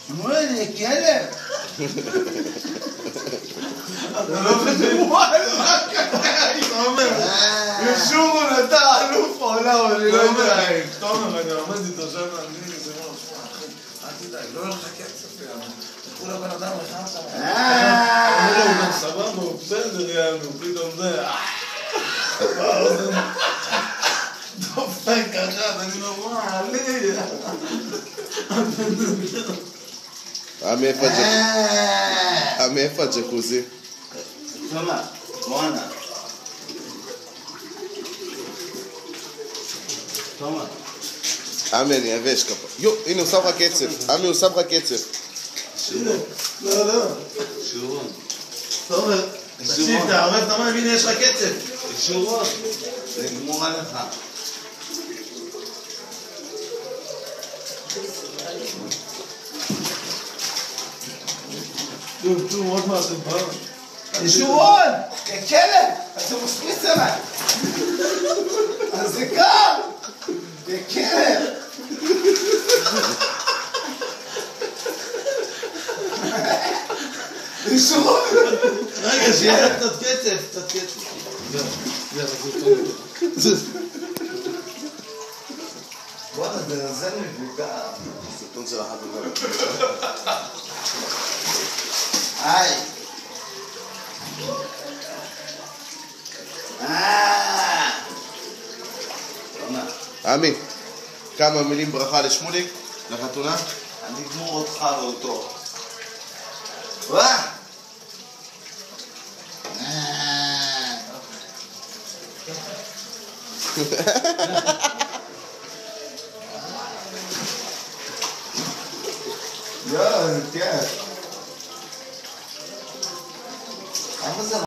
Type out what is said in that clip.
שמואל, כלב. אתה לא מבין? וואי, מה קרה? תומר, ישורון אתה אלוף עולם, אני לא יודע. תומר, אני עומד איתו שם, אני זה לא, שמע, אחי, אל תדאג, לא הולך לך כסף, תקחו לבן אדם אחד שם. אמרו לו, הוא גם סבבה, הוא בסדר, יענו, פתאום זה, דופק ככה, אני לא רואה, עלי. מאיפה הג'קוזי? תומר, בואנה. תומר. אני יבש כפה. הנה הוא שם לך קצב. הוא שם לך קצב. שורון. לא. שורון. תומר, תקשיב, אתה עובד את המים, הנה יש לך קצב. שורון. זה גמור עליך. טוב, עוד מה אתם פעם? שורון! כלב! אתה משפריץ עליי! אז זה קר! כלב! שורון! רגע, שיהיה קצת קצב, וואלה, זה מבוגר. סרטון של אחת בגלל. היי! עמי, כמה מילים ברכה לשמוליק, לחתונה? אני אגמור אותך ואותו. וואה! יואו, זה כיף.